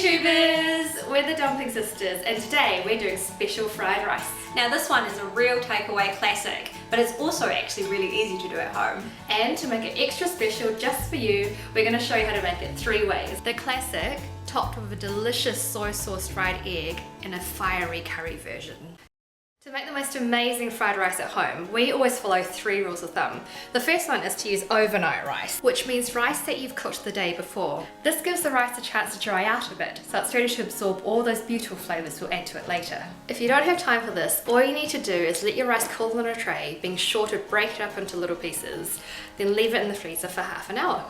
YouTubers! We're the Dumpling Sisters and today we're doing special fried rice. Now this one is a real takeaway classic, but it's also actually really easy to do at home. And to make it extra special just for you, we're going to show you how to make it 3 ways. The classic, topped with a delicious soy sauce fried egg and a fiery curry version. To make the most amazing fried rice at home, we always follow 3 rules of thumb. The first one is to use overnight rice, which means rice that you've cooked the day before. This gives the rice a chance to dry out a bit, so it's ready to absorb all those beautiful flavours we'll add to it later. If you don't have time for this, all you need to do is let your rice cool in a tray, being sure to break it up into little pieces, then leave it in the freezer for half an hour.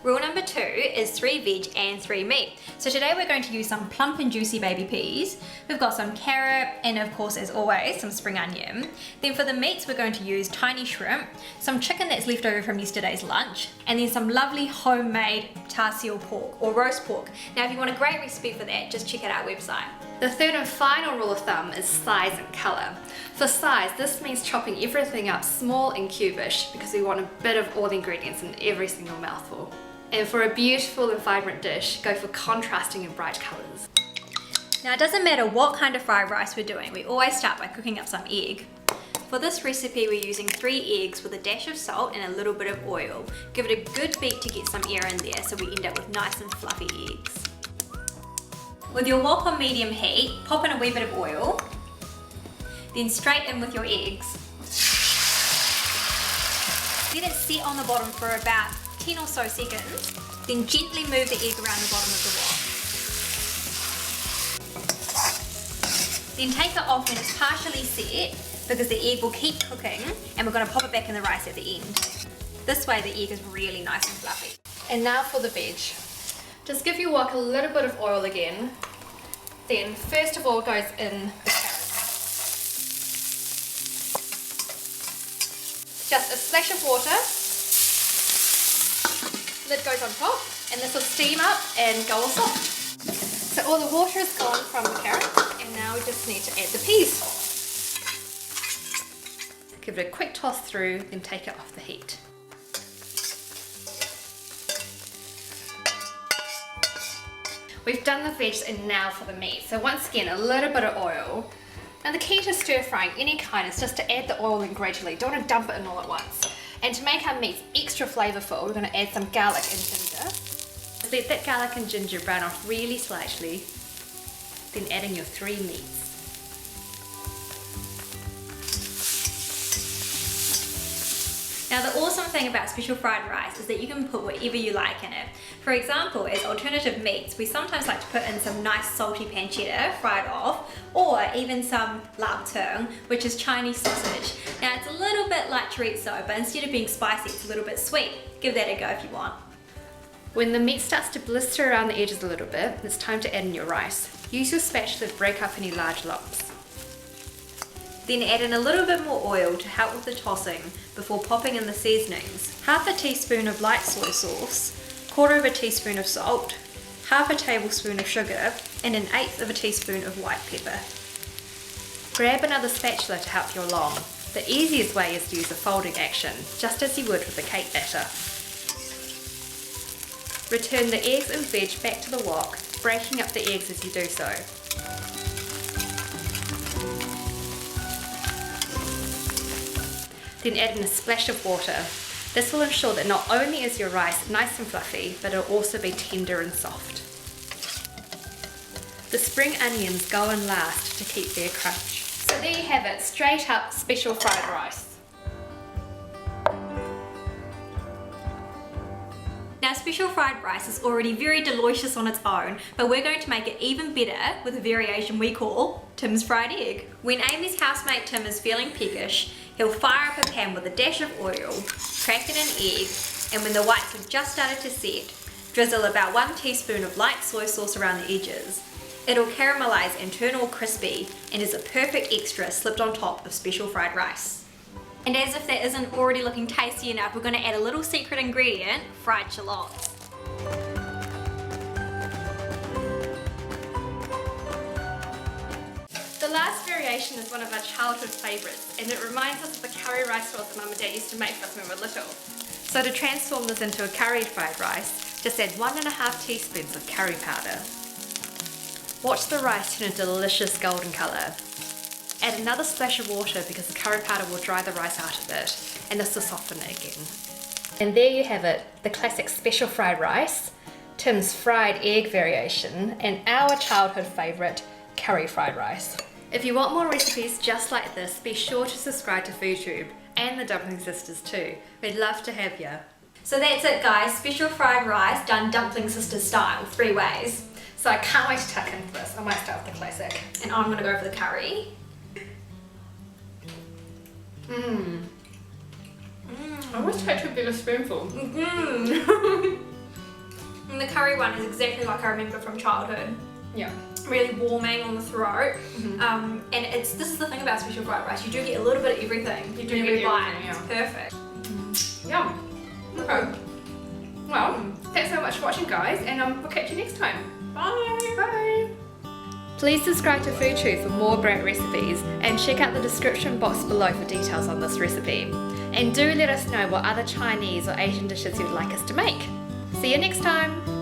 Rule number 2 is 3 veg and 3 meat. So today we're going to use some plump and juicy baby peas. We've got some carrot and of course, as always, some spring onion. Then for the meats we're going to use tiny shrimp, some chicken that's left over from yesterday's lunch, and then some lovely homemade char-siu pork or roast pork. Now if you want a great recipe for that, just check out our website. The third and final rule of thumb is size and colour. For size, this means chopping everything up small and cubish because we want a bit of all the ingredients in every single mouthful. And for a beautiful and vibrant dish, go for contrasting and bright colours. Now it doesn't matter what kind of fried rice we're doing, we always start by cooking up some egg. For this recipe we're using 3 eggs with a dash of salt and a little bit of oil. Give it a good beat to get some air in there so we end up with nice and fluffy eggs. With your wok on medium heat, pop in a wee bit of oil, then straight in with your eggs. Let it sit on the bottom for about 10 or so seconds, then gently move the egg around the bottom of the wok. Then take it off when it's partially set because the egg will keep cooking and we're going to pop it back in the rice at the end. This way the egg is really nice and fluffy. And now for the veg. Just give your wok a little bit of oil again. Then first of all goes in the carrots. Just a splash of water. Lid goes on top and this will steam up and go all soft. So all the water is gone from the carrots and now we just need to add the peas. Give it a quick toss through, then take it off the heat. We've done the veg and now for the meat. So once again, a little bit of oil. Now the key to stir frying any kind is just to add the oil in gradually. Don't want to dump it in all at once. And to make our meats extra flavourful, we're going to add some garlic and ginger. Let that garlic and ginger brown off really slightly, then add in your 3 meats. Now the awesome thing about special fried rice is that you can put whatever you like in it. For example, as alternative meats, we sometimes like to put in some nice salty pancetta fried off, or even some laptung, which is Chinese sausage. Now it's a little bit like chorizo, but instead of being spicy, it's a little bit sweet. Give that a go if you want. When the meat starts to blister around the edges a little bit, it's time to add in your rice. Use your spatula to break up any large lumps. Then add in a little bit more oil to help with the tossing before popping in the seasonings. Half a teaspoon of light soy sauce, 1/4 teaspoon of salt, half a tablespoon of sugar, and 1/8 of a teaspoon of white pepper. Grab another spatula to help you along. The easiest way is to use a folding action, just as you would with the cake batter. Return the eggs and veg back to the wok, breaking up the eggs as you do so. Then add in a splash of water. This will ensure that not only is your rice nice and fluffy, but it'll also be tender and soft. The spring onions go in last to keep their crunch. So there you have it, straight up special fried rice. Now special fried rice is already very delicious on its own, but we're going to make it even better with a variation we call Tim's fried egg. When Amy's housemate Tim is feeling peckish, he'll fire up a pan with a dash of oil, crack in an egg, and when the whites have just started to set, drizzle about 1 teaspoon of light soy sauce around the edges. It'll caramelize and turn all crispy and is a perfect extra slipped on top of special fried rice. And as if that isn't already looking tasty enough, we're going to add a little secret ingredient, fried shallots. The last variation is one of our childhood favourites and it reminds us of the curry rice rolls that Mum and Dad used to make for us when we were little. So to transform this into a curried fried rice, just add 1.5 teaspoons of curry powder. Watch the rice turn a delicious golden colour. Add another splash of water because the curry powder will dry the rice out a bit, and this will soften it again. And there you have it, the classic special fried rice, Tim's fried egg variation, and our childhood favourite, curry fried rice. If you want more recipes just like this, be sure to subscribe to FoodTube and the Dumpling Sisters too. We'd love to have you. So that's it guys, special fried rice done Dumpling Sisters style, 3 ways. So I can't wait to tuck into this. I might start with the classic. And I'm gonna go for the curry. I always take too big a spoonful. And the curry one is exactly like I remember from childhood. Yeah. Really warming on the throat. And this is the thing about special fried rice, you do get a little bit of everything. You do in get every bite. everything, It's perfect. Yum. Okay. Well, thanks so much for watching guys, and we'll catch you next time. Bye. Bye. Please subscribe to FoodTube for more great recipes and check out the description box below for details on this recipe. And do let us know what other Chinese or Asian dishes you'd like us to make. See you next time!